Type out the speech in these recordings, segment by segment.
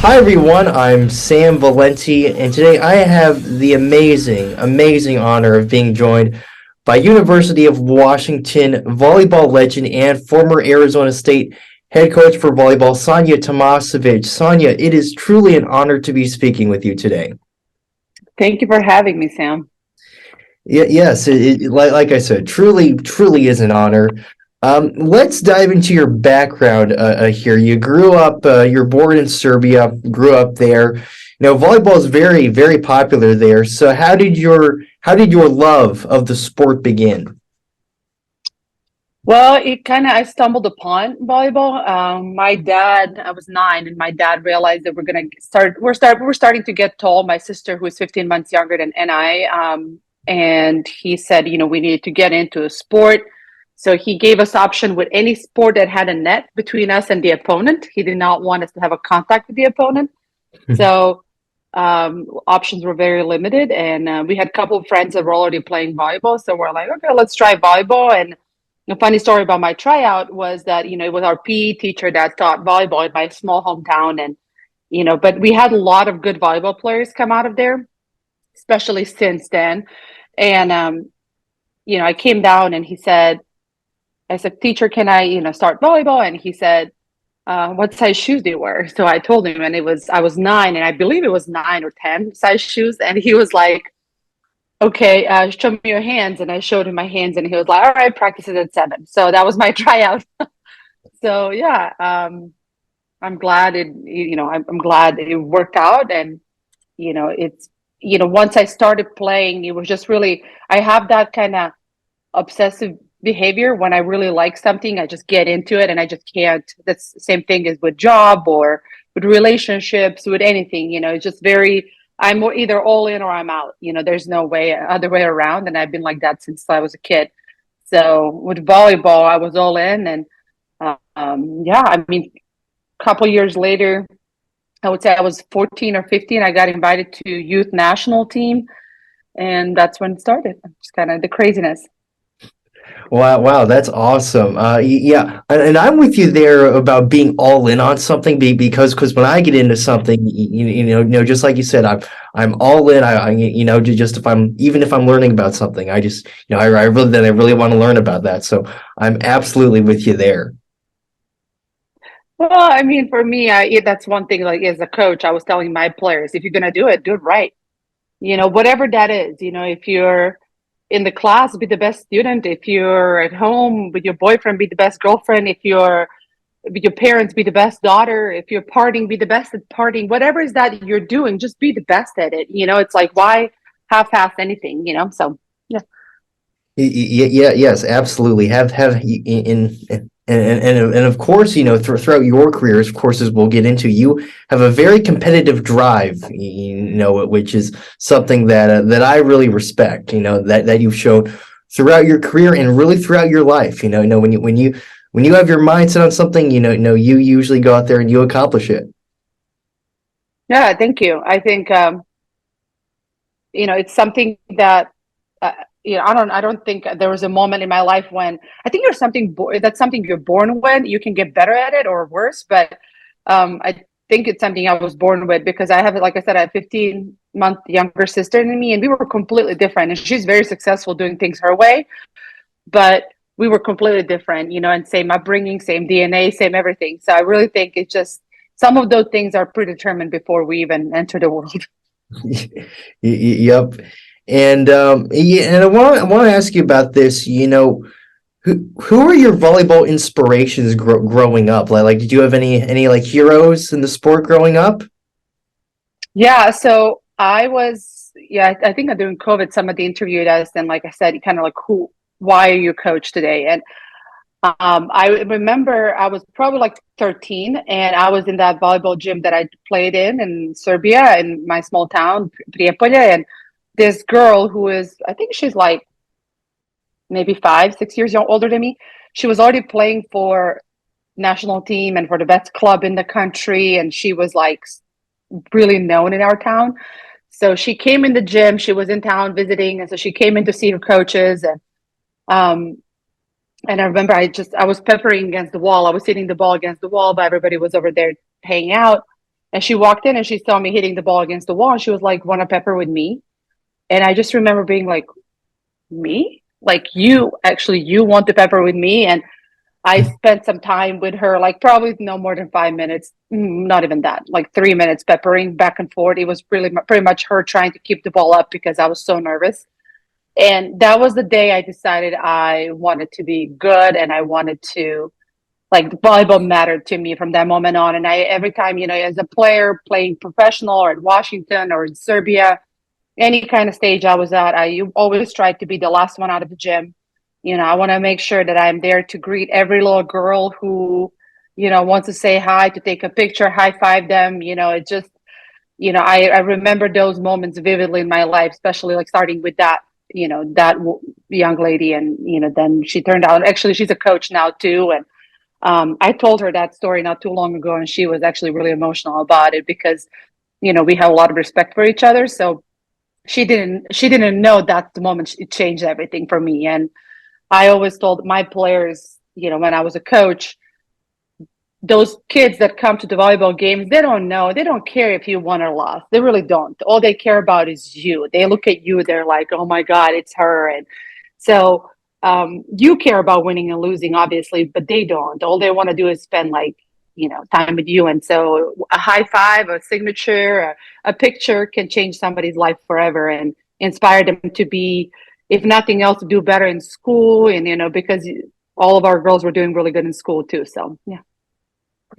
Hi everyone, I'm Sam Valenti, and today I have the amazing honor of being joined by University of Washington volleyball legend and former Arizona State head coach for volleyball, Sanja Tomašević. Sanja, it is truly an honor to be speaking with you today. Thank you for having me, Sam. Yes, like I said, truly is an honor. Let's dive into your background here. You grew up, you're born in Serbia, grew up there. Volleyball is very popular there. So how did your love of the sport begin? Well, I stumbled upon volleyball. My dad, I was 9, and my dad realized that we're starting to get tall. My sister, who is 15 months younger than I, and he said, we needed to get into a sport. So he gave us option with any sport that had a net between us and the opponent. He did not want us to have a contact with the opponent. So options were very limited, and we had a couple of friends that were already playing volleyball. So we're like, okay, let's try volleyball. And a funny story about my tryout was that, it was our PE teacher that taught volleyball in my small hometown. And, but we had a lot of good volleyball players come out of there, especially since then. And, I came down and I said, teacher, can I, start volleyball? And he said, what size shoes do you wear? So I told him, and I was 9, and I believe it was 9 or 10 size shoes. And he was like, okay, show me your hands. And I showed him my hands, and he was like, all right, practice it at 7. So that was my tryout. So yeah, I'm glad I'm glad it worked out. And, it's, once I started playing, it was just really, I have that kind of obsessive behavior. When I really like something, I just get into it, and I just can't. That's the same thing as with job or with relationships, with anything. It's just very, I'm either all in or I'm out. There's no other way around, and I've been like that since I was a kid. So with volleyball, I was all in. And yeah, I mean, a couple years later, I would say I was 14 or 15, I got invited to youth national team, and that's when it started. Just kind of the craziness. Wow, that's awesome. Yeah, and I'm with you there about being all in on something because when I get into something, just like you said, I'm all in. Just if I'm learning about something, I just, I really want to learn about that. So I'm absolutely with you there. Well, I mean, for me, that's one thing. Like as a coach, I was telling my players, if you're gonna do it right. Whatever that is. If you're in the class, be the best student. If you're at home with your boyfriend, be the best girlfriend. If you're with your parents, be the best daughter. If you're partying, be the best at partying. Whatever is that you're doing, just be the best at it. It's like, why half-ass anything? So yeah. Yeah, yes, absolutely. Have and of course, throughout your careers, of course, as we'll get into, you have a very competitive drive, which is something that I really respect. That you've shown throughout your career and really throughout your life. When you have your mindset on something, you usually go out there and you accomplish it. Yeah, thank you. I think it's something that uh, I don't think there was a moment in my life when I think that's something you're born with. You can get better at it or worse, but I think it's something I was born with, because I have, like I said, I have a 15-month younger sister than me, and we were completely different. And she's very successful doing things her way, but we were completely different, and same upbringing, same DNA, same everything. So I really think it's just some of those things are predetermined before we even enter the world. Yep. And yeah, and I want to ask you about this. Who are your volleyball inspirations growing up? Like, did you have any like heroes in the sport growing up? Yeah, so I think during COVID, somebody interviewed us, and like I said, kind of like, why are you coach today? And I remember I was probably like 13, and I was in that volleyball gym that I played in Serbia, in my small town, Prijepolje, and this girl who is, I think she's like maybe 5, 6 years older than me. She was already playing for national team and for the best club in the country, and she was like really known in our town. So she came in the gym. She was in town visiting, and so she came in to see her coaches. Um, and I remember I was peppering against the wall. I was hitting the ball against the wall, but everybody was over there hanging out. And she walked in and she saw me hitting the ball against the wall. And she was like, "Want to pepper with me?" And I just remember being like, "Me? Like you want to pepper with me?" And I spent some time with her, like probably no more than 5 minutes, not even that, like 3 minutes peppering back and forth. It was really pretty much her trying to keep the ball up because I was so nervous. And that was the day I decided I wanted to be good and I wanted to, like, volleyball mattered to me from that moment on. And I, every time, as a player playing professional or at Washington or in Serbia, any kind of stage I was at, I always tried to be the last one out of the gym. I want to make sure that I'm there to greet every little girl who, wants to say hi, to take a picture, high five them. It just, I remember those moments vividly in my life, especially like starting with that, young lady. And, then she turned out, actually, she's a coach now too. And I told her that story not too long ago, and she was actually really emotional about it because, we have a lot of respect for each other. So she didn't know that's the moment it changed everything for me. And I always told my players, when I was a coach, those kids that come to the volleyball games, they don't know, they don't care if you won or lost. They really don't. All they care about is you. They look at you, they're like, "Oh my God, it's her." And so you care about winning and losing, obviously, but they don't. All they want to do is spend time with you. And so a high five, a signature, a picture can change somebody's life forever and inspire them to be, if nothing else, to do better in school. And, because all of our girls were doing really good in school too. So, yeah.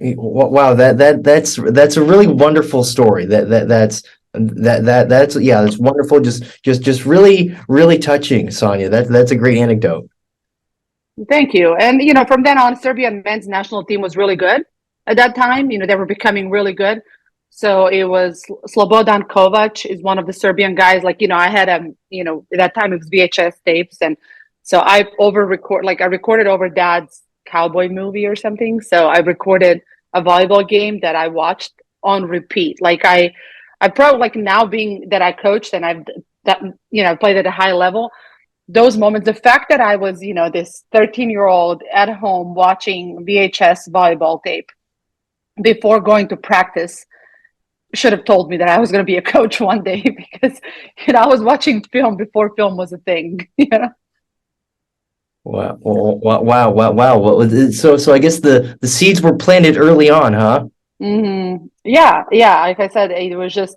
Wow, that's a really wonderful story. That's yeah, that's wonderful. Just really really touching, Sanja. That's a great anecdote. Thank you. And, from then on, Serbia men's national team was really good at that time. They were becoming really good. So it was Slobodan Kovac is one of the Serbian guys. Like, I had at that time it was VHS tapes. And so I recorded over dad's cowboy movie or something. So I recorded a volleyball game that I watched on repeat. Like I probably, like, now being that I coached and played at a high level, those moments, the fact that I was, this 13-year-old at home watching VHS volleyball tape before going to practice should have told me that I was going to be a coach one day because, I was watching film before film was a thing, Wow, wow. Well, so I guess the seeds were planted early on, huh? Yeah. Like I said, it was just,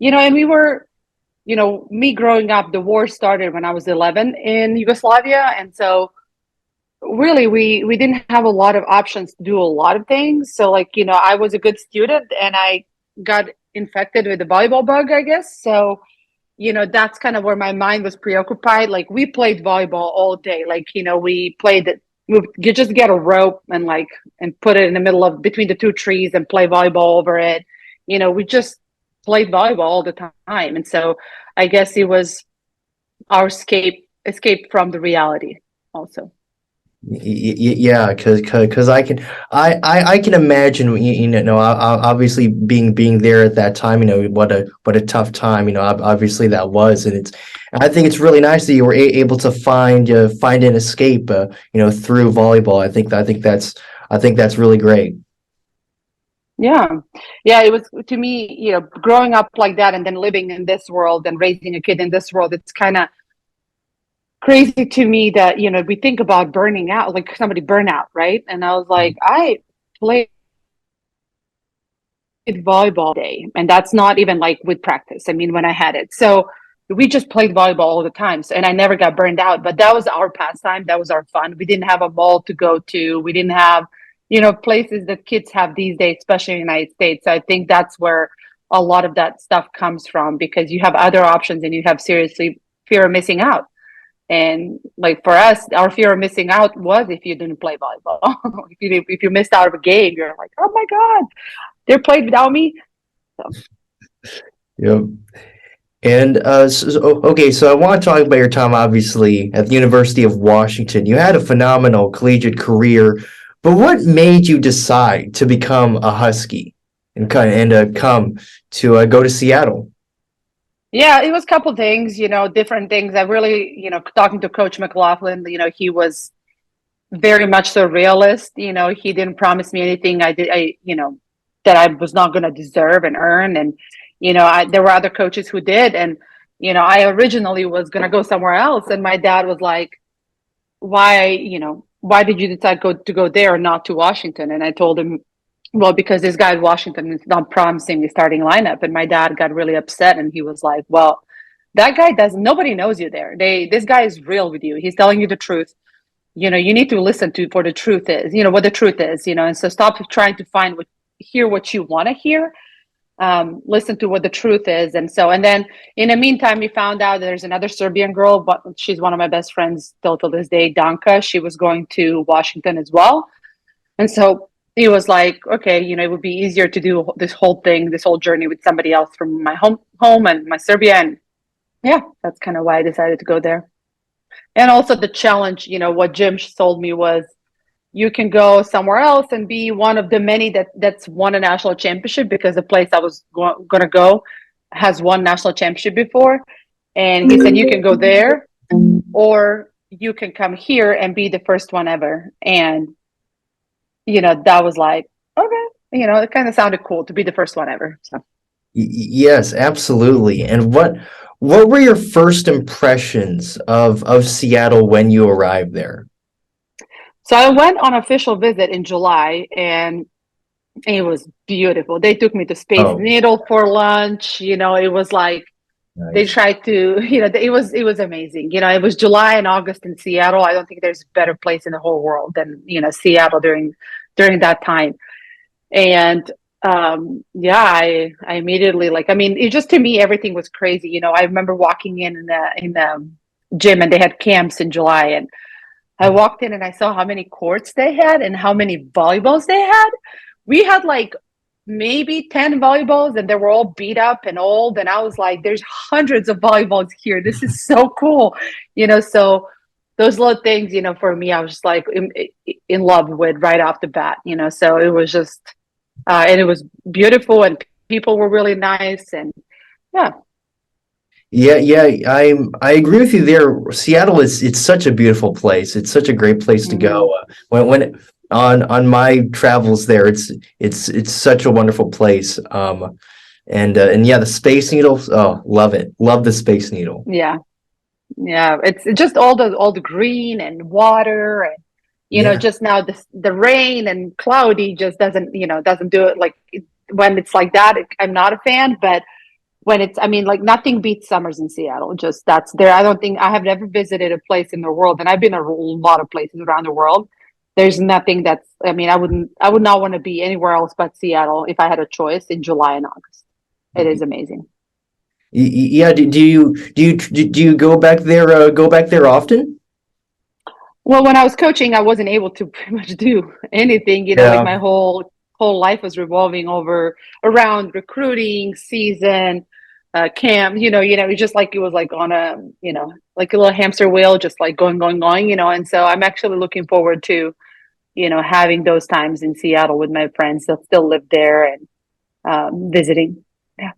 and we were, me growing up, the war started when I was 11 in Yugoslavia. And so really we didn't have a lot of options to do a lot of things. So, like, I was a good student and I got infected with the volleyball bug, I guess. So, that's kind of where my mind was preoccupied. Like, we played volleyball all day. Like, we played it. You just get a rope and put it in the middle of between the two trees and play volleyball over it. We just played volleyball all the time. And so I guess it was our escape from the reality also. Yeah, because I can imagine obviously being there at that time, what a tough time, obviously that was. And I think it's really nice that you were able to find an escape through volleyball. I think that's really great. Yeah, it was, to me, growing up like that and then living in this world and raising a kid in this world, it's kind of crazy to me that, we think about burning out, like somebody burn out, right? And I was like, I played volleyball day, and that's not even like with practice. I mean, when I had it, so we just played volleyball all the time. So, and I never got burned out. But that was our pastime. That was our fun. We didn't have a mall to go to. We didn't have, places that kids have these days, especially in the United States. So I think that's where a lot of that stuff comes from, because you have other options and you have seriously fear of missing out. And like for us, our fear of missing out was if you didn't play volleyball. if you missed out of a game, you're like, "Oh my God, they played without me." So. Yep. And okay, so I want to talk about your time, obviously, at the University of Washington. You had a phenomenal collegiate career, but what made you decide to become a Husky and come to go to Seattle? Yeah, it was a couple things, different things. I really, talking to Coach McLaughlin, he was very much so realist. He didn't promise me anything. that I was not going to deserve and earn. And, there were other coaches who did. And, I originally was going to go somewhere else. And my dad was like, why did you decide to go there and not to Washington? And I told him, well, because this guy at Washington is not promising the starting lineup. And my dad got really upset, and he was like, well, that guy nobody knows you there. This guy is real with you. He's telling you the truth. You need to listen to what the truth is, what the truth is, and so stop trying to hear what you want to hear. Listen to what the truth is. And then in the meantime, we found out there's another Serbian girl, but she's one of my best friends still to this day, Danka. She was going to Washington as well. And so it was like, okay, it would be easier to do this whole journey with somebody else from my home and my Serbia. And yeah, that's kind of why I decided to go there. And also the challenge, what Jim told me was, you can go somewhere else and be one of the many that's won a national championship, because the place I was going to go has won national championship before. And he said, you can go there, or you can come here and be the first one ever. And, that was like, okay, it kind of sounded cool to be the first one ever. So. Yes, absolutely. And what were your first impressions of Seattle when you arrived there? So I went on official visit in July, and it was beautiful. They took me to Space Needle for lunch. It was like, nice. They tried to, it was amazing. It was July and August in Seattle. I don't think there's a better place in the whole world than, Seattle during that time. And I immediately, it just, to me, everything was crazy. I remember walking in the gym, and they had camps in July, and I walked in and I saw how many courts they had and how many volleyballs they had. We had like maybe 10 volleyballs, and they were all beat up and old. And I was like, there's hundreds of volleyballs here. This is so cool. So those little things, for me, I was just like in love with right off the bat, so it was just, and it was beautiful, and people were really nice. And yeah. Yeah, I agree with you there. Seattle it's such a beautiful place. It's such a great place to go. When on my travels there, it's such a wonderful place. And yeah, the Space Needle, love it. Love the Space Needle. Yeah. It's just all the green and water, and just now the rain and cloudy just doesn't do it. Like when it's like that, I'm not a fan, but when it's, nothing beats summers in Seattle. Just that's there. I don't think I have never visited a place in the world, and I've been a lot of places around the world. There's nothing that's, I would not want to be anywhere else but Seattle if I had a choice in July and August. It is amazing. Yeah. Do you go back there often? Well, when I was coaching, I wasn't able to pretty much do anything, like my whole life was revolving around recruiting season, camp, just like it was like on a, like a little hamster wheel, just like going, and so I'm actually looking forward to, having those times in Seattle with my friends that still live there and visiting. Yeah.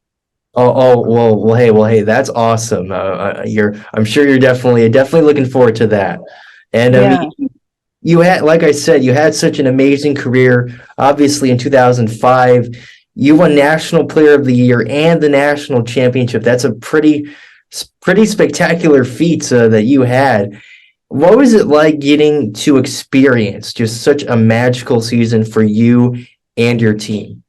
Well, hey, that's awesome. I'm sure you're definitely looking forward to that. And yeah. You had, like I said, you had such an amazing career. Obviously, in 2005, you won National Player of the Year and the National Championship. That's a pretty spectacular feat that you had. What was it like getting to experience just such a magical season for you and your team?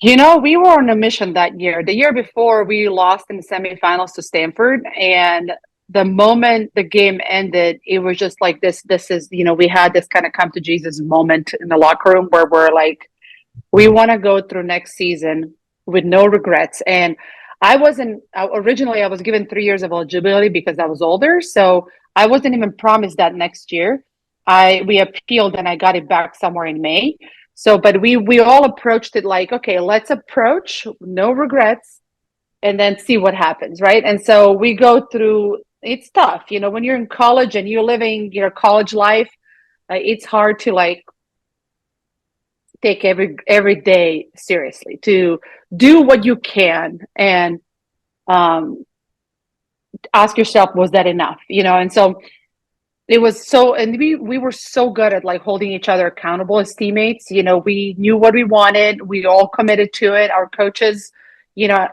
We were on a mission that year. The year before, we lost in the semifinals to Stanford, and the moment the game ended, it was just like this is, we had this kind of come to Jesus moment in the locker room where we're like, we want to go through next season with no regrets. And originally I was given 3 years of eligibility because I was older. So I wasn't even promised that next year. We appealed and I got it back somewhere in May. So, but we all approached it like, okay, let's approach, no regrets, and then see what happens, right? And so we go through, it's tough, when you're in college and you're living your college life, it's hard to like take every day seriously, to do what you can and ask yourself, was that enough? And so It was so, and we were so good at like holding each other accountable as teammates. We knew what we wanted. We all committed to it. Our coaches, you know,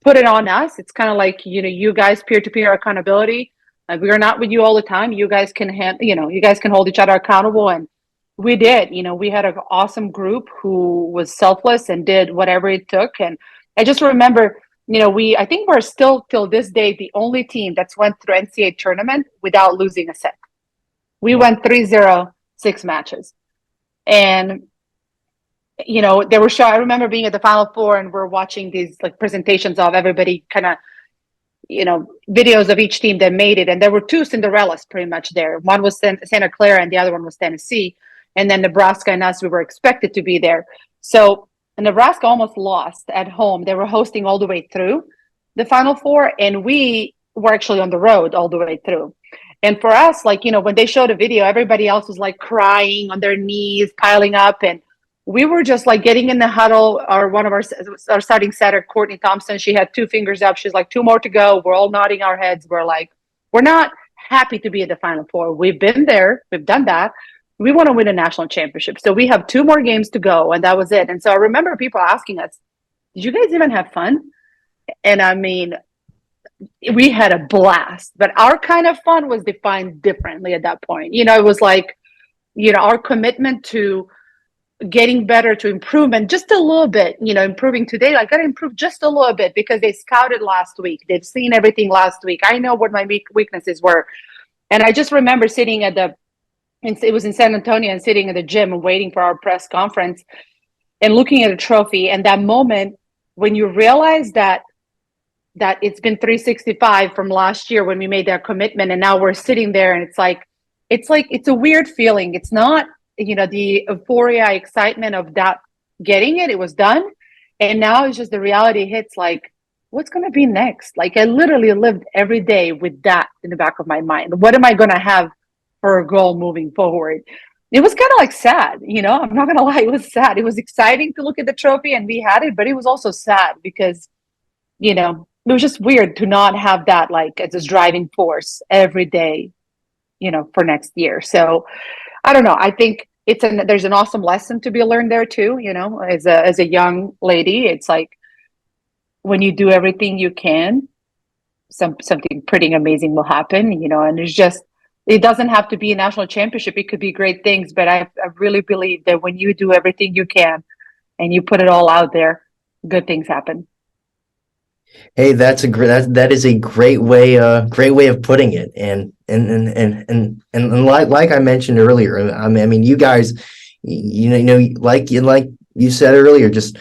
put it on us. It's kind of like, you guys peer-to-peer accountability. Like, we are not with you all the time. You guys can you guys can hold each other accountable. And we did. We had an awesome group who was selfless and did whatever it took. And I just remember, I think we're still till this day the only team that's went through NCAA tournament without losing a set. We went 3-0, 6 matches. And, they were I remember being at the Final Four and we're watching these like presentations of everybody kind of, videos of each team that made it. And there were 2 Cinderellas pretty much there. One was Santa Clara and the other one was Tennessee. And then Nebraska and us, we were expected to be there. So Nebraska almost lost at home. They were hosting all the way through the Final Four. And we were actually on the road all the way through. And for us, like, when they showed a video, everybody else was like crying on their knees, piling up. And we were just like getting in the huddle. One of our starting setter, Courtney Thompson, she had 2 fingers up. She's like, 2 more to go. We're all nodding our heads. We're like, we're not happy to be at the Final Four. We've been there. We've done that. We want to win a national championship. So we have 2 more games to go. And that was it. And so I remember people asking us, did you guys even have fun? And I mean, we had a blast, but our kind of fun was defined differently at that point. It was like, our commitment to getting better, to improvement just a little bit, improving today. I got to improve just a little bit because they scouted last week. They've seen everything last week. I know what my weaknesses were. And I just remember sitting it was in San Antonio, and sitting at the gym and waiting for our press conference and looking at a trophy. And that moment when you realize that it's been 365 from last year when we made that commitment, and now we're sitting there and it's a weird feeling. It's not, the euphoria, excitement of that getting it was done. And now it's just the reality hits, like, what's going to be next? Like, I literally lived every day with that in the back of my mind. What am I going to have for a goal moving forward? It was kind of like sad, I'm not going to lie. It was sad. It was exciting to look at the trophy and we had it, but it was also sad because, it was just weird to not have that like as a driving force every day, for next year. So I don't know. I think there's an awesome lesson to be learned there too. As a young lady, it's like when you do everything you can, something pretty amazing will happen. And it doesn't have to be a national championship. It could be great things, but I really believe that when you do everything you can and you put it all out there, good things happen. Hey, that is a great way of putting it. And like I mentioned earlier, I mean, you guys, like you said earlier, just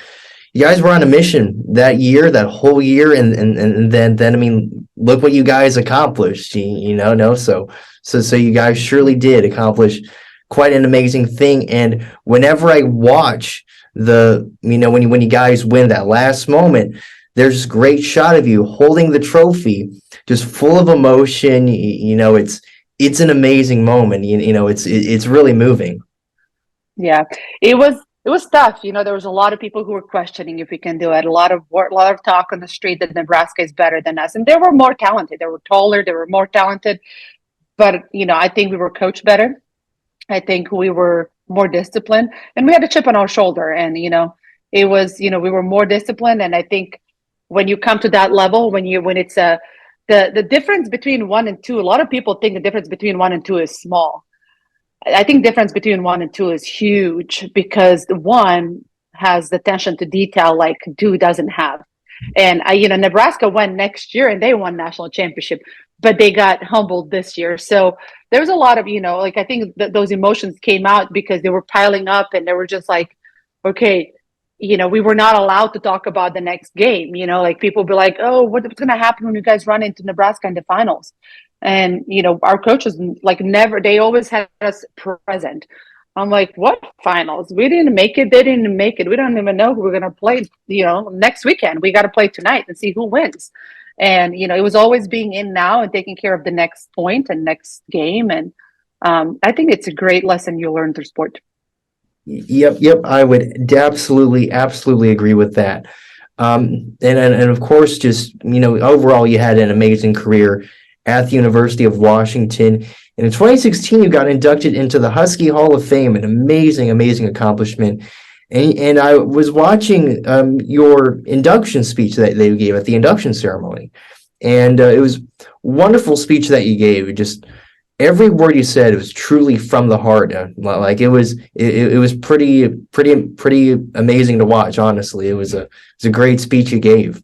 you guys were on a mission that year, that whole year, and then I mean, look what you guys accomplished. So you guys surely did accomplish quite an amazing thing. And whenever I watch when you guys win that last moment, there's this great shot of you holding the trophy, just full of emotion. It's an amazing moment. It's really moving. Yeah, it was tough. There was a lot of people who were questioning if we can do it. A lot of talk on the street that Nebraska is better than us, and they were more talented. They were taller. They were more talented. But I think we were coached better. I think we were more disciplined, and we had a chip on our shoulder. And it was we were more disciplined, and I think when you come to that level, when it's the difference between 1 and 2, a lot of people think the difference between 1 and 2 is small. I think difference between 1 and 2 is huge because the 1 has the attention to detail like 2 doesn't have. And Nebraska won next year and they won national championship, but they got humbled this year. So there's a lot of, I think those emotions came out because they were piling up and they were just like, okay, we were not allowed to talk about the next game. Like people be like, oh, what's going to happen when you guys run into Nebraska in the finals? And, our coaches like never, they always had us present. I'm like, what finals? We didn't make it. They didn't make it. We don't even know who we're going to play, next weekend. We got to play tonight and see who wins. And, it was always being in now and taking care of the next point and next game. And I think it's a great lesson you learn through sport. Yep. I would absolutely agree with that. And of course, just, overall, you had an amazing career at the University of Washington. And in 2016, you got inducted into the Husky Hall of Fame, an amazing, amazing accomplishment. And I was watching your induction speech that you gave at the induction ceremony. And it was a wonderful speech that you gave. Just every word you said, it was truly from the heart. Like it was pretty amazing to watch. Honestly, it was a great speech you gave.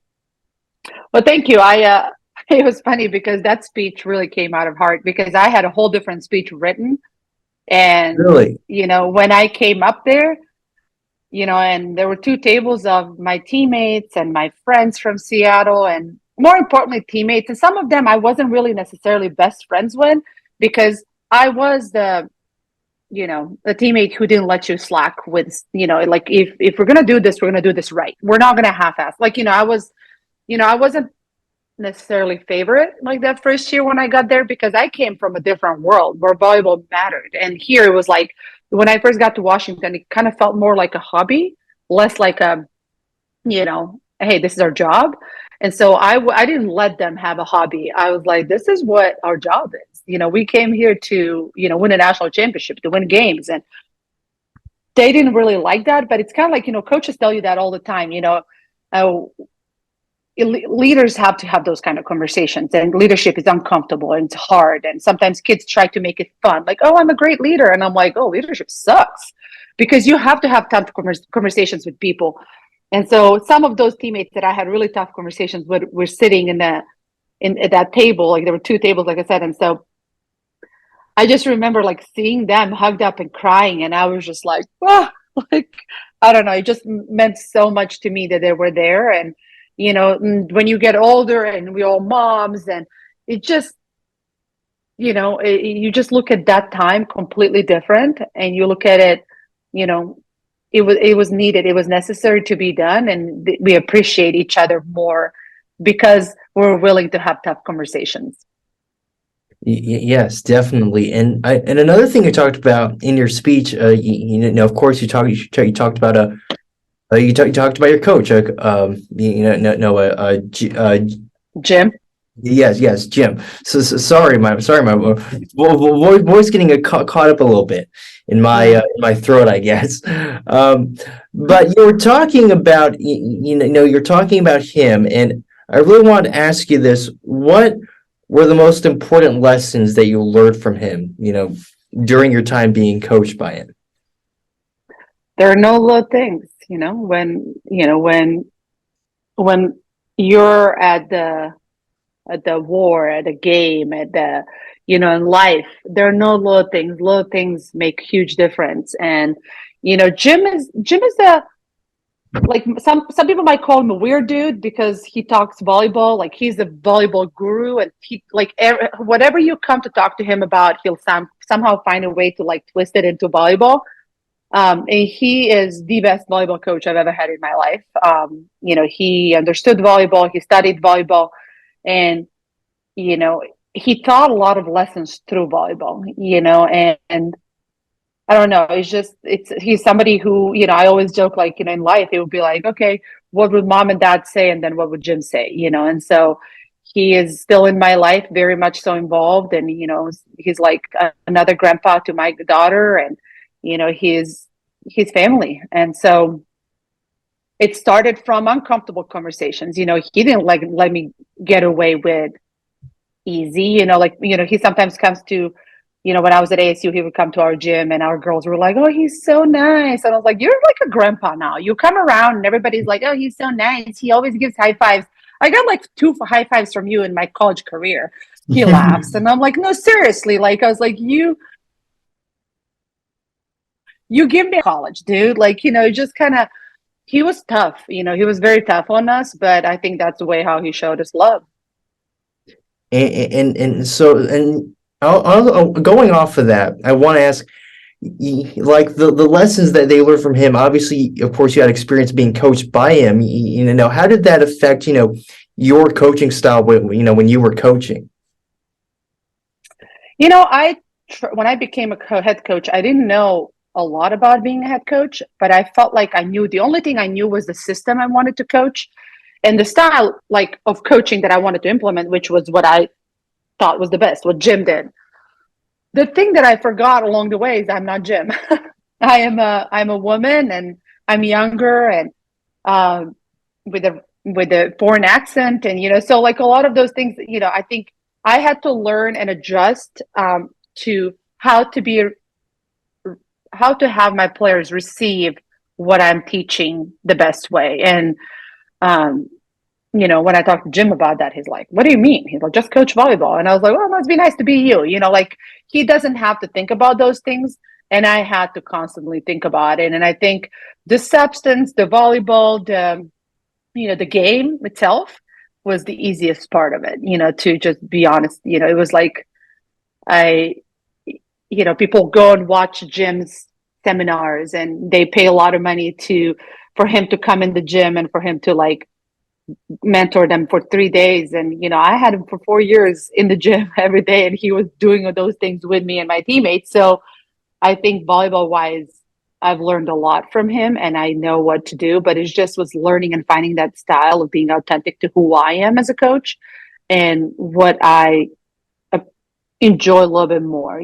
Well, thank you. It was funny because that speech really came out of heart, because I had a whole different speech written. And, Really? when I came up there, and there were two tables of my teammates and my friends from Seattle, and more importantly, teammates. And some of them I wasn't really necessarily best friends with, because I was the teammate who didn't let you slack with, like, if we're going to do this, we're going to do this right. We're not going to half-ass. Like, I wasn't necessarily favorite like that first year when I got there, because I came from a different world where volleyball mattered. And here it was like, when I first got to Washington, it kind of felt more like a hobby, less like a, hey, this is our job. And so I didn't let them have a hobby. I was like, this is what our job is. We came here to, win a national championship, to win games. And they didn't really like that. But it's kind of like, coaches tell you that all the time, leaders have to have those kind of conversations, and leadership is uncomfortable and it's hard. And sometimes kids try to make it fun, like, oh, I'm a great leader. And I'm like, oh, leadership sucks, because you have to have tough conversations with people. And so some of those teammates that I had really tough conversations with were sitting at that table. Like, there were two tables, like I said. And so I just remember like seeing them hugged up and crying. And I was just like, oh, like, I don't know. It just meant so much to me that they were there. And when you get older and we're all moms, and it just, you just look at that time completely different, and you look at it, it was needed. It was necessary to be done. And we appreciate each other more because we're willing to have tough conversations. Yes, definitely. And another thing you talked about in your speech, of course, you talked about you talked about your coach, Jim. Yes, Jim. So sorry, my voice getting caught up a little bit in my throat, I guess. But you were talking about you're talking about him, and I really want to ask you this: what were the most important lessons that you learned from him? During your time being coached by him. There are no little things. When you're at the war, at the game, at the in life, there are no little things. Little things make huge difference. And Jim is a, like, some people might call him a weird dude because he talks volleyball like he's a volleyball guru, and he, like, whatever you come to talk to him about, he'll somehow find a way to like twist it into volleyball. And he is the best volleyball coach I've ever had in my life. He understood volleyball, he studied volleyball, and, he taught a lot of lessons through volleyball, and I don't know, he's somebody who, I always joke, like, in life, it would be like, okay, what would mom and dad say? And then what would Jim say? And so he is still in my life, very much so involved. And, he's like another grandpa to my daughter, and, his family. And so it started from uncomfortable conversations. He didn't like let me get away with easy, he sometimes comes to, when I was at ASU, he would come to our gym, and our girls were like, oh, he's so nice. And I was like, you're like a grandpa now. You come around and everybody's like, oh, he's so nice. He always gives high fives. I got like 2 high fives from you in my college career. He laughs. And I'm like, no, seriously. Like, I was like, you give me college, dude. Like, just kind of, he was tough. He was very tough on us, but I think that's the way how he showed us love. And so going off of that, I want to ask, like, the lessons that they learned from him. Obviously, of course, you had experience being coached by him. How did that affect your coaching style when you were coaching? When I became a head coach, I didn't know a lot about being a head coach, but I felt like I knew, the only thing I knew was the system I wanted to coach and the style, like, of coaching that I wanted to implement, which was what I thought was the best, what Jim did. The thing that I forgot along the way is I'm not Jim. I'm a woman, and I'm younger, and with a foreign accent, and so like a lot of those things, I think I had to learn and adjust to how to have my players receive what I'm teaching the best way. And when I talked to Jim about that, he's like, "What do you mean?" He's like, "Just coach volleyball." And I was like, "Well, it must be nice to be you." Like he doesn't have to think about those things, and I had to constantly think about it. And I think the substance, the volleyball, the game itself was the easiest part of it. To just be honest, it was like people go and watch Jim's seminars, and they pay a lot of money for him to come in the gym and for him to like mentor them for 3 days. And I had him for 4 years in the gym every day, and he was doing those things with me and my teammates. So I think volleyball wise, I've learned a lot from him, and I know what to do, but it just was learning and finding that style of being authentic to who I am as a coach and what I enjoy a little bit more.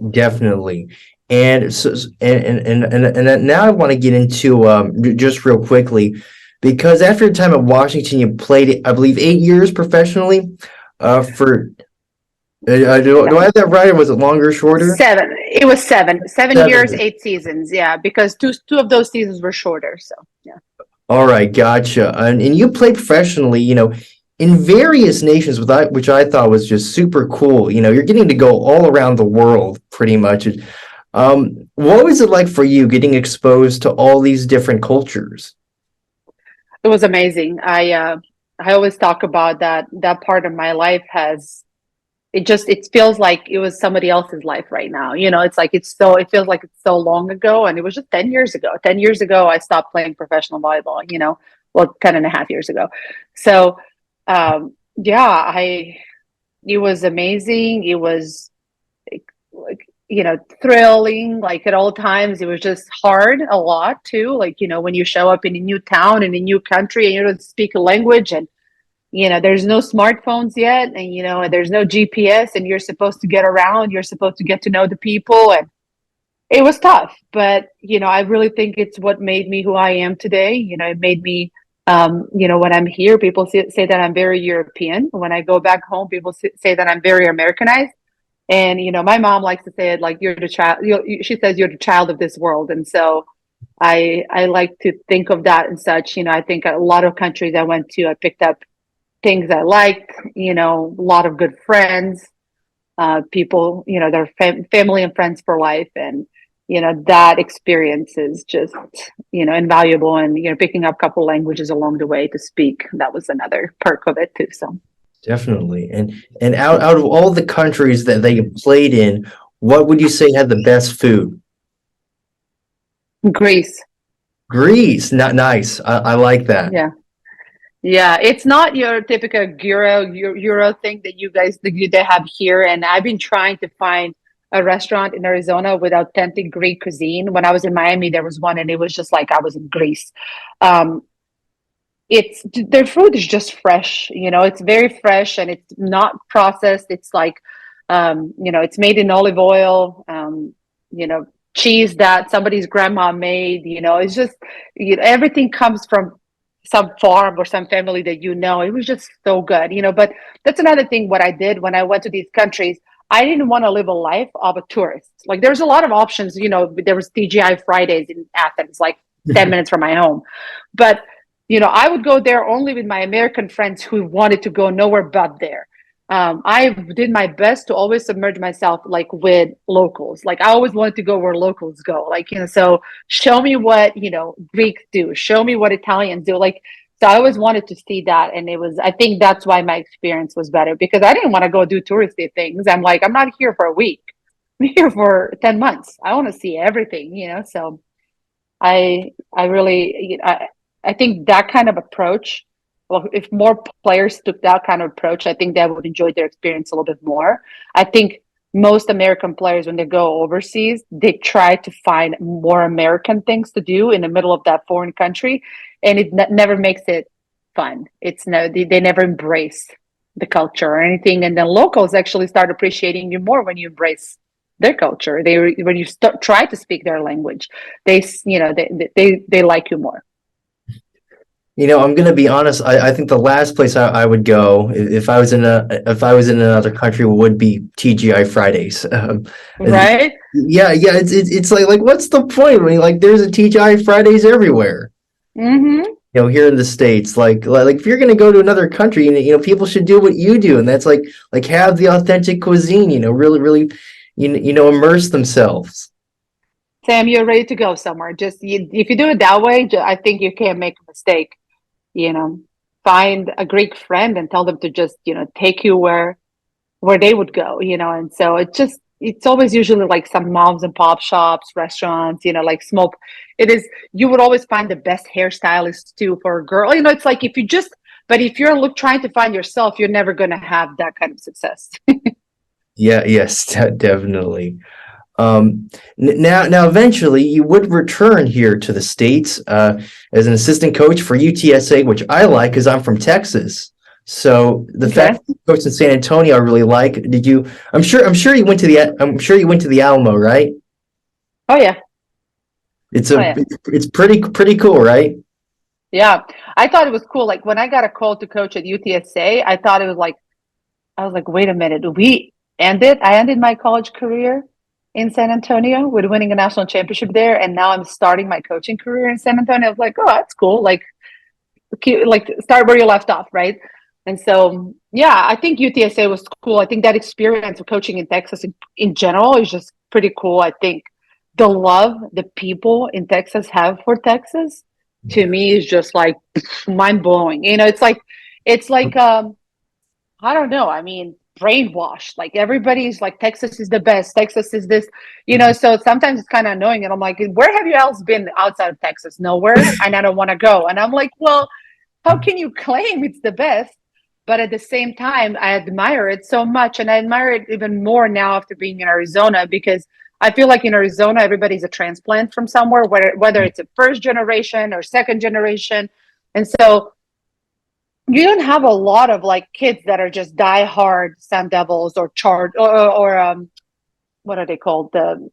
Definitely. And so, and now I want to get into just real quickly, because after your time at Washington, you played, I believe, 8 years professionally. For do I have that right, or was it longer, shorter? 7. It was 7. 7 years, 7. 8 seasons. Yeah, because two of those seasons were shorter. So yeah. All right, gotcha. And you played professionally, in various nations, which I thought was just super cool. You're getting to go all around the world, pretty much. What was it like for you getting exposed to all these different cultures? It was amazing. I always talk about that part of my life it feels like it was somebody else's life right now. It's like it feels like it's so long ago, and it was just 10 years ago. 10 years ago I stopped playing professional volleyball, well, 10 and a half years ago. So yeah, it was amazing. It was like, thrilling, like at all times. It was just hard a lot too. Like, when you show up in a new town, in a new country, and you don't speak a language, and there's no smartphones yet, and there's no GPS, and you're supposed to get around, you're supposed to get to know the people. And it was tough, but I really think it's what made me who I am today. It made me when I'm here, people say that I'm very European. When I go back home, people say that I'm very Americanized. And my mom likes to say it like, you're the child. She says you're the child of this world. And so I like to think of that and such. I think a lot of countries I went to, I picked up things I liked. A lot of good friends, people. They're family and friends for life, and that experience is just invaluable. And picking up a couple languages along the way to speak, that was another perk of it too. So. Definitely. And out of all the countries that they played in, what would you say had the best food? Greece. Greece, not nice. I like that. Yeah. Yeah, it's not your typical Euro thing that you guys they have here. And I've been trying to find a restaurant in Arizona with authentic Greek cuisine. When I was in Miami, there was one, and it was just like I was in Greece. Their food is just fresh. It's very fresh, and it's not processed. It's like it's made in olive oil. Cheese that somebody's grandma made. It's just everything comes from some farm or some family that it was just so good. But that's another thing. What I did when I went to these countries, I didn't want to live a life of a tourist. Like, there's a lot of options. There was TGI Fridays in Athens, like 10 minutes from my home, but I would go there only with my American friends who wanted to go nowhere but there. I did my best to always submerge myself like with locals. Like, I always wanted to go where locals go. Like, so show me what, Greeks do, show me what Italians do. Like, so I always wanted to see that. And I think that's why my experience was better, because I didn't want to go do touristy things. I'm like, I'm not here for a week. I'm here for 10 months. I want to see everything, so I really, I think that kind of approach, well, if more players took that kind of approach, I think they would enjoy their experience a little bit more. I think most American players, when they go overseas, they try to find more American things to do in the middle of that foreign country, and it never makes it fun. They never embrace the culture or anything. And then locals actually start appreciating you more when you embrace their culture. When you try to speak their language, they like you more. I'm going to be honest. I think the last place I would go if I was in another country would be TGI Fridays. Right? Yeah. It's like what's the point when there's a TGI Fridays everywhere. Mm-hmm. Here in the States, like if you're going to go to another country, people should do what you do, and that's like have the authentic cuisine. Really, immerse themselves. Sam, you're ready to go somewhere. Just if you do it that way, I think you can't make a mistake. Find a Greek friend and tell them to just take you where they would go. And so it's always usually like some moms and pop shops, restaurants, like smoke. You would always find the best hairstylist too for a girl. It's like but if you're trying to find yourself, you're never going to have that kind of success. Yes, definitely. Now, eventually, you would return here to the States as an assistant coach for UTSA, which I like because I'm from Texas. So the fact that you coached in San Antonio, I really like. Did you? I'm sure you went to the Alamo, right? Oh yeah. It's pretty cool, right? Yeah, I thought it was cool. Like when I got a call to coach at UTSA, I thought it was like, I was like, wait a minute, I ended my college career in San Antonio with winning a national championship there, and now I'm starting my coaching career in San Antonio. I was like, oh, that's cool. Like start where you left off, right? And so, yeah, I think UTSA was cool. I think that experience of coaching in Texas in general is just pretty cool. I think the love the people in Texas have for Texas, to me, is just like mind blowing. It's like I don't know. I mean, brainwashed. Like everybody's like, Texas is the best. Texas is this, So sometimes it's kind of annoying. And I'm like, where have you else been outside of Texas? Nowhere. And I don't want to go. And I'm like, well, how can you claim it's the best? But at the same time, I admire it so much. And I admire it even more now after being in Arizona, because I feel like in Arizona, everybody's a transplant from somewhere, whether it's a first generation or second generation. And so you don't have a lot of like kids that are just diehard Sun Devils or what are they called? The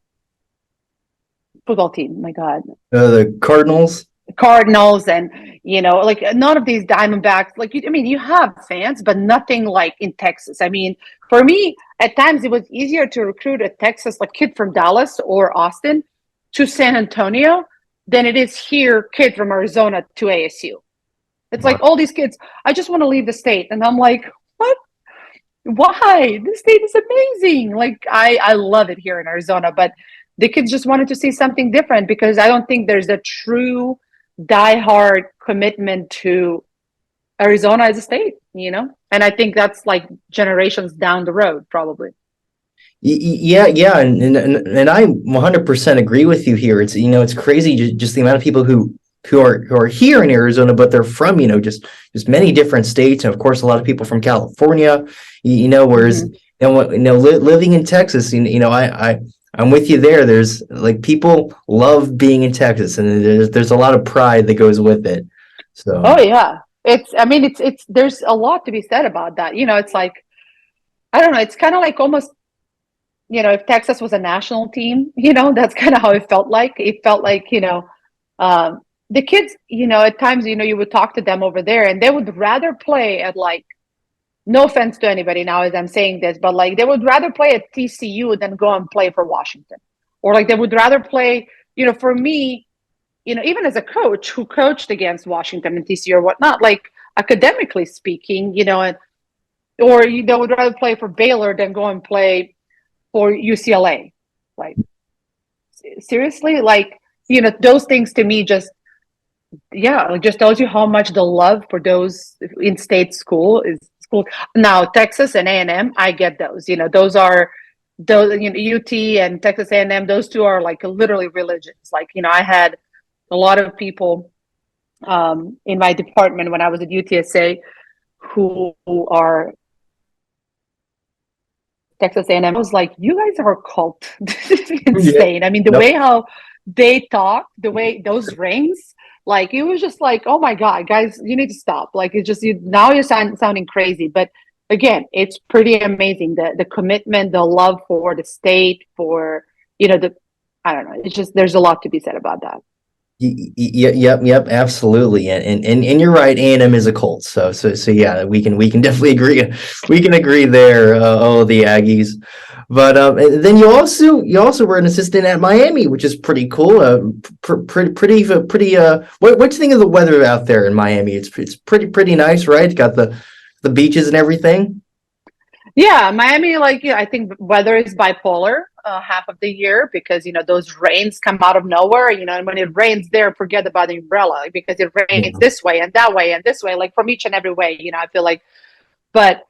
football team. My God. The Cardinals. Cardinals and like none of these Diamondbacks. Like you have fans, but nothing like in Texas. I mean, for me, at times it was easier to recruit a Texas like kid from Dallas or Austin to San Antonio than it is here kid from Arizona to ASU. It's like all these kids, I just want to leave the state. And I'm like, what? Why? This state is amazing. Like I love it here in Arizona, but the kids just wanted to see something different because I don't think there's a true diehard commitment to Arizona as a state, and I think that's like generations down the road, probably. Yeah, and I 100% agree with you here. It's crazy just the amount of people who are here in Arizona, but they're from just many different states, and of course a lot of people from California. Whereas living in Texas, I'm with you there. There's like people love being in Texas, and there's a lot of pride that goes with it. So. Oh yeah, it's there's a lot to be said about that. It's like, I don't know. It's kind of like almost, if Texas was a national team, that's kind of how it felt like. It felt like, the kids, at times, you would talk to them over there, and they would rather play at like, no offense to anybody now as I'm saying this, but like they would rather play at TCU than go and play for Washington. Or like they would rather play, for me, even as a coach who coached against Washington and TCU or whatnot, like academically speaking, or they would rather play for Baylor than go and play for UCLA. Like, seriously? Like, those things to me just tells you how much the love for those in-state school is. Now Texas and A&M, I get those. Those are those. UT and Texas A&M. Those two are like literally religions. Like I had a lot of people in my department when I was at UTSA who are Texas A&M. I was like, you guys are a cult. This is insane. Yeah. I mean, the way how they talk, the way those rings. Like, it was just like, oh my God, guys, you need to stop. Like, it's just, now you're sounding crazy. But again, it's pretty amazing. The commitment, the love for the state, for, I don't know. It's just, there's a lot to be said about that. Yep, absolutely, and you're right. A&M is a Colts, so yeah, we can definitely agree. We can agree there. Oh, the Aggies, but and then you also were an assistant at Miami, which is pretty cool. Pretty. What do you think of the weather out there in Miami? It's pretty nice, right? Got the beaches and everything. Yeah, Miami, like, I think weather is bipolar half of the year because, those rains come out of nowhere, and when it rains there, forget about the umbrella, like, because it rains Yeah. this way and that way and this way, like from each and every way, I feel like. But,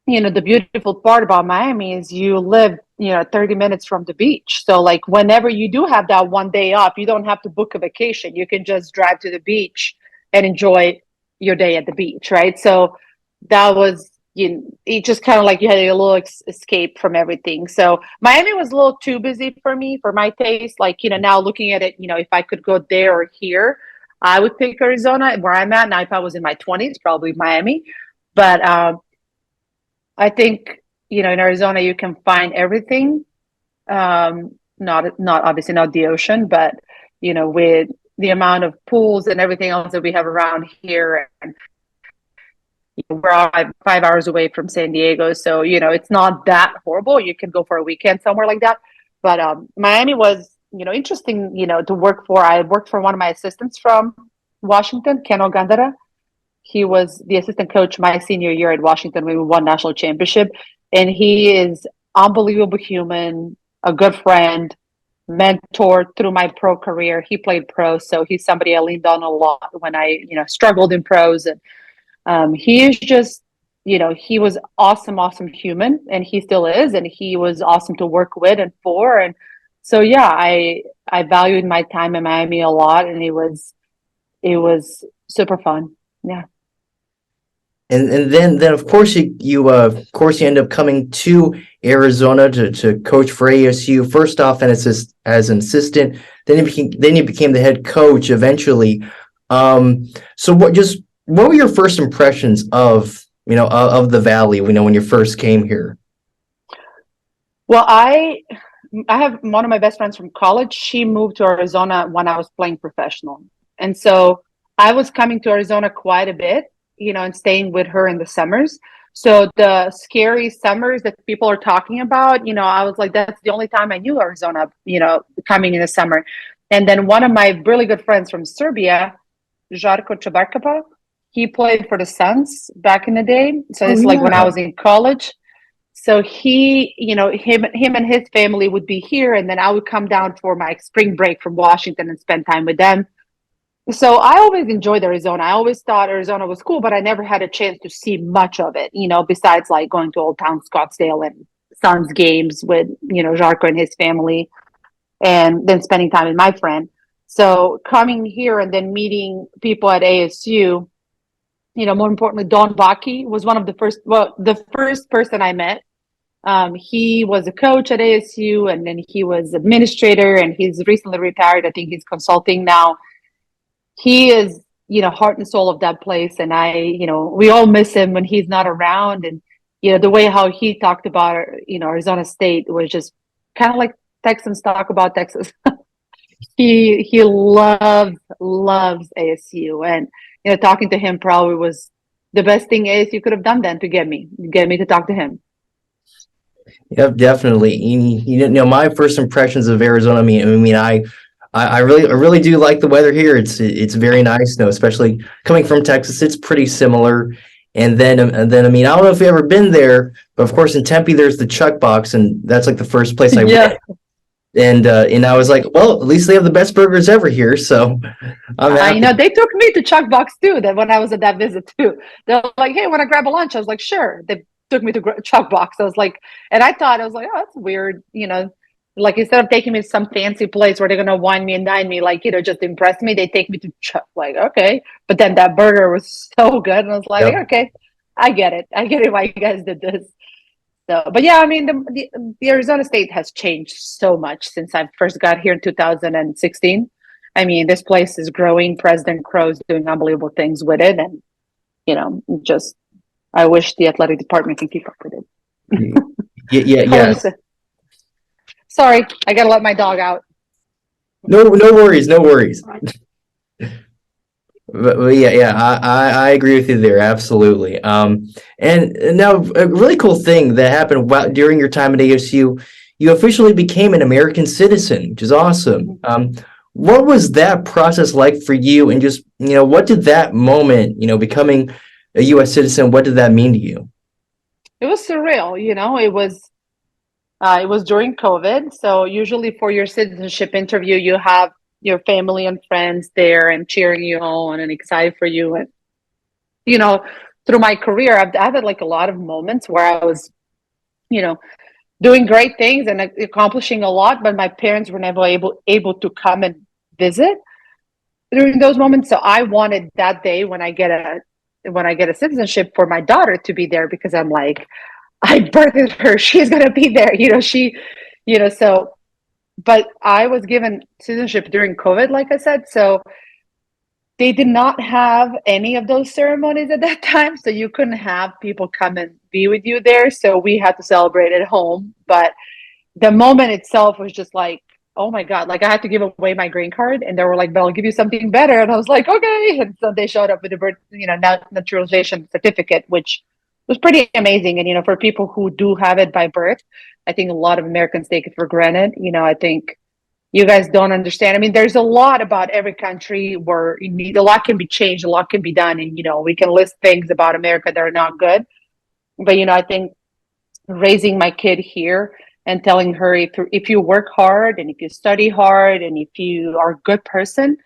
the beautiful part about Miami is you live, 30 minutes from the beach. So, like, whenever you do have that one day off, you don't have to book a vacation. You can just drive to the beach and enjoy your day at the beach, right? So that was, it just kind of like you had a little escape from everything. So Miami was a little too busy for me, for my taste. Like, now looking at it, if I could go there or here, I would pick Arizona where I'm at. Now, if I was in my 20s, probably Miami. But I think, in Arizona, you can find everything. Not obviously not the ocean, but, with the amount of pools and everything else that we have around here. And we're 5 hours away from San Diego. So, it's not that horrible. You can go for a weekend somewhere like that. But Miami was, interesting, to work for. I worked for one of my assistants from Washington, Ken Ogandara. He was the assistant coach my senior year at Washington. We won national championship. And he is unbelievable human, a good friend, mentor through my pro career. He played pro, so he's somebody I leaned on a lot when I, struggled in pros. And he is just, he was awesome human, and he still is, and he was awesome to work with and for. And so, yeah, I valued my time in Miami a lot, and it was super fun. Yeah. And then of course you end up coming to Arizona to coach for ASU. First off, and as an assistant, then you became the head coach eventually. So what were your first impressions of the Valley? When you first came here. Well, I have one of my best friends from college. She moved to Arizona when I was playing professional, and so I was coming to Arizona quite a bit, and staying with her in the summers. So the scary summers that people are talking about, I was like, that's the only time I knew Arizona, coming in the summer. And then one of my really good friends from Serbia, Žarko Čabarkapa, he played for the Suns back in the day. So Oh it's like when I yeah. was in college. So he, him and his family would be here, and then I would come down for my spring break from Washington and spend time with them. So I always enjoyed Arizona. I always thought Arizona was cool, but I never had a chance to see much of it, besides like going to Old Town Scottsdale and Suns games with, Žarko and his family, and then spending time with my friend. So coming here and then meeting people at ASU, more importantly, Don Baki was the first person I met. He was a coach at ASU, and then he was administrator, and he's recently retired. I think he's consulting now. He is, heart and soul of that place. And we all miss him when he's not around. And, the way how he talked about, Arizona State was just kind of like Texans talk about Texas. He loves ASU. And, talking to him probably was the best thing ASU could have done then to get me to talk to him. Yep, definitely. My first impressions of Arizona. I really do like the weather here. It's very nice, especially coming from Texas. It's pretty similar. And then I don't know if you've ever been there, but of course in Tempe there's the Chuck Box, and that's like the first place I Yeah. went. And I was like, well, at least they have the best burgers ever here, so I'm happy. They took me to Chuck Box too. That when I was at that visit too, they're like, "Hey, want to grab a lunch?" I was like, "Sure." They took me to Chuck Box. I was like, and I was like, "Oh, that's weird." Like instead of taking me to some fancy place where they're gonna wine me and dine me, like just impress me, they take me to Chuck. Like, okay, but then that burger was so good, and I was like, Yep. "Okay, I get it. I get it why you guys did this." So, but yeah, the Arizona State has changed so much since I first got here in 2016. This place is growing. President Crow's doing unbelievable things with it, and just I wish the athletic department can keep up with it. Yeah. Sorry, I gotta let my dog out. No worries, no worries. But yeah, I agree with you there, absolutely. And now a really cool thing that happened during your time at ASU, you officially became an American citizen, which is awesome. What was that process like for you? And just, what did that moment, becoming a U.S. citizen, what did that mean to you? It was surreal, it was during COVID. So usually for your citizenship interview, you have your family and friends there and cheering you on and excited for you. And, through my career, I've had like a lot of moments where I was, doing great things and accomplishing a lot, but my parents were never able to come and visit during those moments. So I wanted that day when I get a citizenship for my daughter to be there, because I'm like, I birthed her. She's gonna be there. So but I was given citizenship during COVID, like I said. So they did not have any of those ceremonies at that time. So you couldn't have people come and be with you there. So we had to celebrate at home. But the moment itself was just like, oh my God, like I had to give away my green card and they were like, but I'll give you something better. And I was like, okay. And so they showed up with a birth, naturalization certificate, which was pretty amazing. And, for people who do have it by birth, I think a lot of Americans take it for granted. I think you guys don't understand. I mean, there's a lot about every country where a lot can be changed, a lot can be done. And, we can list things about America that are not good. But, I think raising my kid here and telling her, if you work hard and if you study hard and if you are a good person,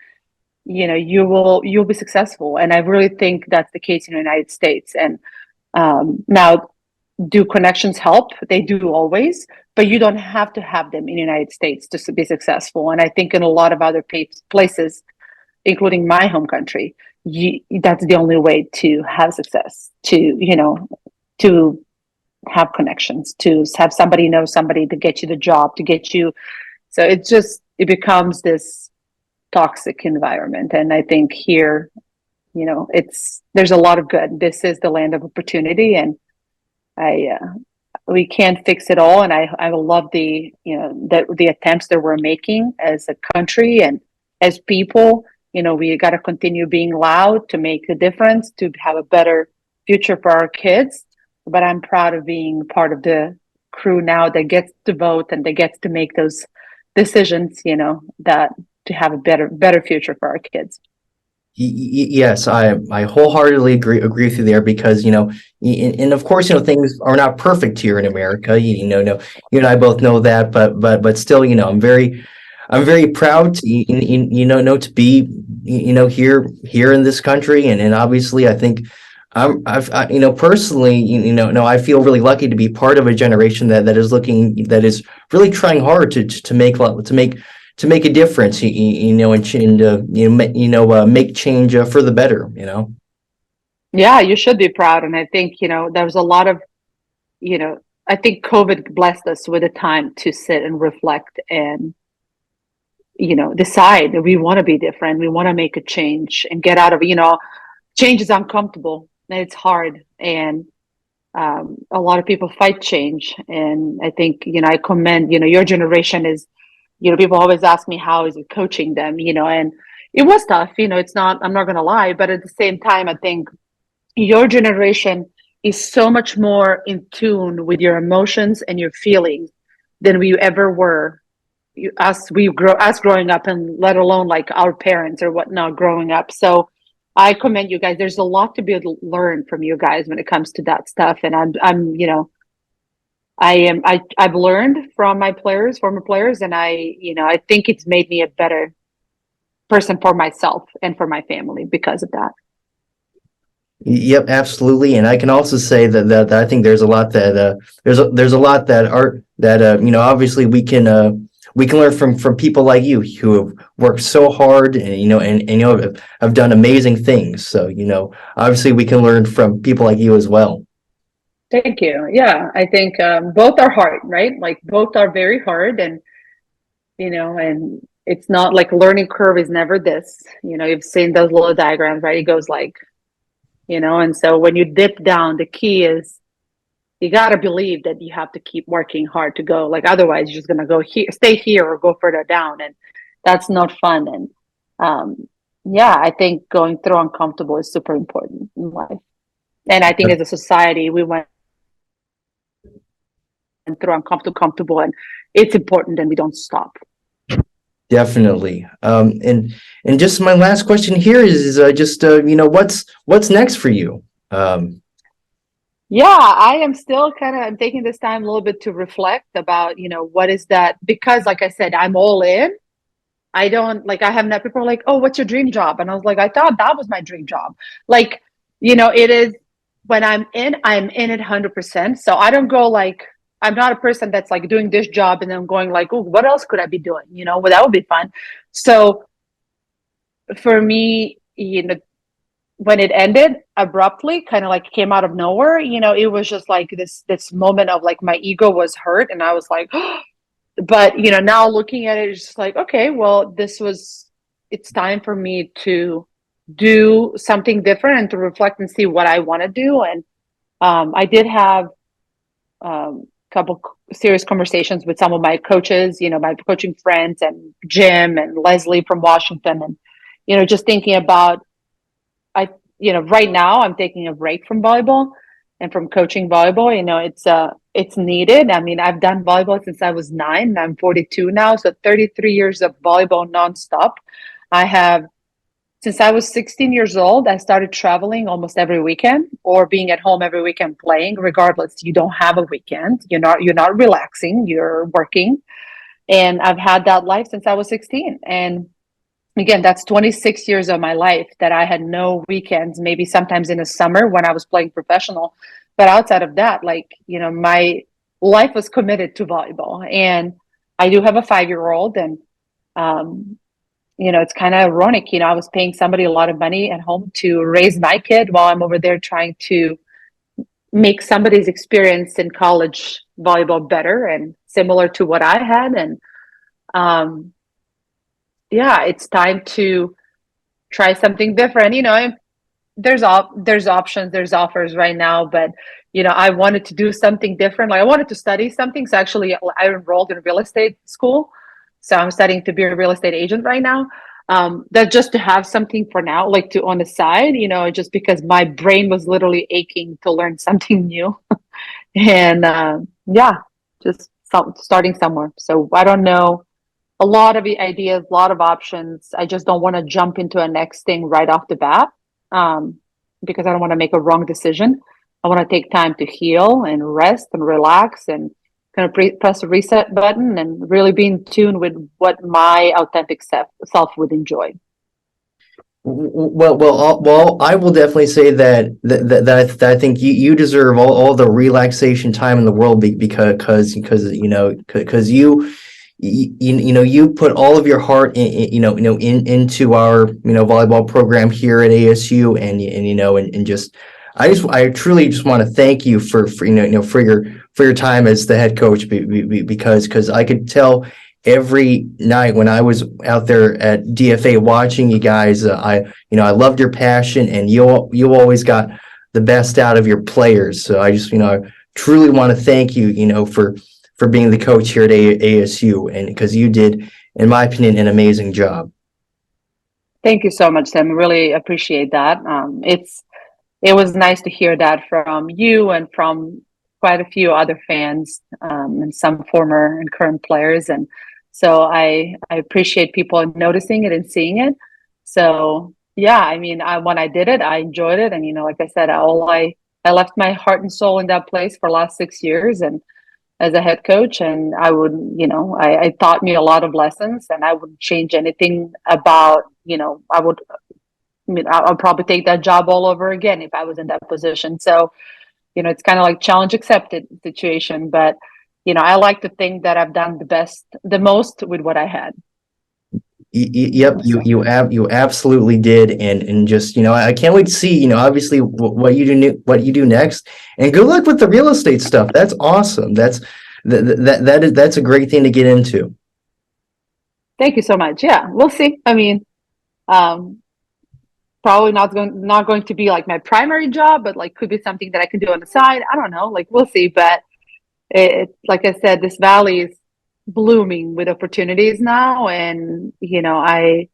you'll be successful. And I really think that's the case in the United States. And now, do connections help? They do always, but you don't have to have them in the United States to be successful. And I think in a lot of other places, including my home country, that's the only way to have success, to have connections, to have somebody know somebody to get you the job, to get you. So it becomes this toxic environment. And I think here, there's a lot of good. This is the land of opportunity, and we can't fix it all. And I love the attempts that we're making as a country and as people. We got to continue being loud to make a difference, to have a better future for our kids. But I'm proud of being part of the crew now that gets to vote and that gets to make those decisions, that to have a better future for our kids. Yes, I wholeheartedly agree with you there, because and of course things are not perfect here in America. No, you and I both know that, but still, I'm very proud to to be here in this country, and obviously I think personally, no, I feel really lucky to be part of a generation that is really trying hard to make a difference, and make change for the better. Yeah, you should be proud. And I think, there was a lot of, I think COVID blessed us with a time to sit and reflect and, decide that we want to be different. We want to make a change and get out of, change is uncomfortable and it's hard. And a lot of people fight change. And I think, I commend, your generation is, people always ask me, how is it coaching them, and it was tough, it's not, I'm not going to lie, but at the same time, I think your generation is so much more in tune with your emotions and your feelings than we ever were. Us growing up, and let alone like our parents or whatnot growing up. So I commend you guys. There's a lot to be able to learn from you guys when it comes to that stuff. And I've learned from my former players, and I think it's made me a better person for myself and for my family because of that. Yep, absolutely. And I can also say that I think there's a lot that there's a lot that obviously we can learn from people like you who have worked so hard and have done amazing things. So obviously we can learn from people like you as well. Thank you. Yeah, I think both are hard, right? Like both are very hard, and and it's not like learning curve is never this. You've seen those little diagrams, right? It goes like, And so when you dip down, the key is you got to believe that you have to keep working hard to go. Like, otherwise you're just going to go here, stay here, or go further down. And that's not fun. And I think going through uncomfortable is super important in life. And I think as a society, we went through uncomfortable, and it's important and we don't stop. Definitely. And just my last question here is what's next for you? I am still I'm taking this time a little bit to reflect about, what is that? Because like I said, I'm all in. I don't I have not, people are like, oh, what's your dream job? And I was like, I thought that was my dream job. It is, when I'm in it 100%. So I don't go I'm not a person that's doing this job and then going oh, what else could I be doing? Well, that would be fun. So for me, when it ended abruptly, kind of came out of nowhere, it was just this moment of my ego was hurt, and I was like, oh. But now looking at it, it's just okay, well, it's time for me to do something different and to reflect and see what I want to do. And I did have a couple serious conversations with some of my coaches, my coaching friends, and Jim and Leslie from Washington, and just thinking about, right now I'm taking a break from volleyball and from coaching volleyball. It's needed. I mean, I've done volleyball since I was 9, and I'm 42 now. So 33 years of volleyball nonstop. Since I was 16 years old, I started traveling almost every weekend, or being at home every weekend playing. Regardless, you don't have a weekend. You're not relaxing, you're working. And I've had that life since I was 16. And again, that's 26 years of my life that I had no weekends, maybe sometimes in the summer when I was playing professional. But outside of that, my life was committed to volleyball. And I do have a 5-year-old, and, it's kind of ironic. I was paying somebody a lot of money at home to raise my kid while I'm over there trying to make somebody's experience in college volleyball better and similar to what I had. And, it's time to try something different. There's options, there's offers right now, but I wanted to do something different. I wanted to study something. So actually I enrolled in real estate school. So I'm studying to be a real estate agent right now. That just to have something for now, to on the side, just because my brain was literally aching to learn something new. And just starting somewhere. So I don't know. A lot of ideas, a lot of options. I just don't want to jump into a next thing right off the bat, because I don't want to make a wrong decision. I want to take time to heal and rest and relax and kind of press the reset button and really be in tune with what my authentic self would enjoy. Well, I will definitely say that I think you deserve all the relaxation time in the world because you put all of your heart into our volleyball program here at ASU, and just I truly just want to thank you for your time as the head coach, because I could tell every night when I was out there at DFA watching you guys, I loved your passion, and you always got the best out of your players. So I just I truly want to thank you for being the coach here at ASU, and because you did, in my opinion, an amazing job. Thank you so much, Sam. I really appreciate that. It was nice to hear that from you and from quite a few other fans, and some former and current players. And so I appreciate people noticing it and seeing it. So I mean, when I did it, I enjoyed it. And, like I said, I left my heart and soul in that place for the last 6 years, and as a head coach, and I would, I taught me a lot of lessons, and I wouldn't change anything about, I'll probably take that job all over again if I was in that position. So, it's kind of like challenge accepted situation, but, I like to think that I've done the most with what I had. Yep, you absolutely did, and just I can't wait to see obviously what you do next, and good luck with the real estate stuff. That's awesome. That's a great thing to get into. Thank you so much. Yeah, we'll see. I mean, probably not going to be like my primary job, but like could be something that I can do on the side. I don't know, like we'll see. But it's like I said, this valley is blooming with opportunities now, and I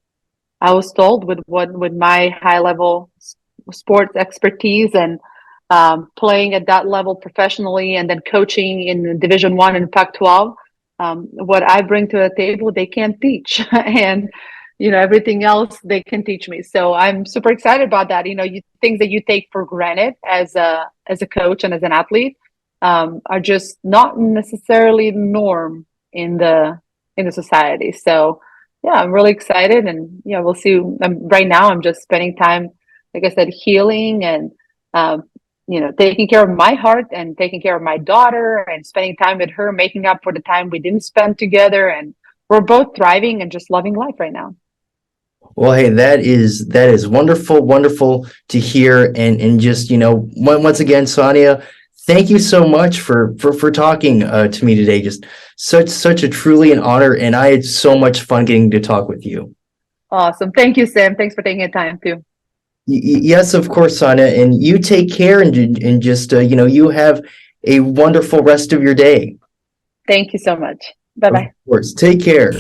was told with my high level sports expertise and playing at that level professionally, and then coaching in Division One and Pac-12, what I bring to the table they can't teach, and everything else they can teach me. So I'm super excited about that. Things that you take for granted as a coach and as an athlete are just not necessarily the norm in the society. So yeah, I'm really excited, and we'll see. Right now, I'm just spending time, like I said, healing and taking care of my heart and taking care of my daughter and spending time with her, making up for the time we didn't spend together. And we're both thriving and just loving life right now. Well, hey, that is wonderful, wonderful to hear, and just once again, Sanja, thank you so much for talking to me today. Just such a truly an honor, and I had so much fun getting to talk with you. Awesome, thank you, Sam. Thanks for taking the time too. Yes, of course, Sanja, and you take care, and just you have a wonderful rest of your day. Thank you so much. Bye bye. Of course, take care.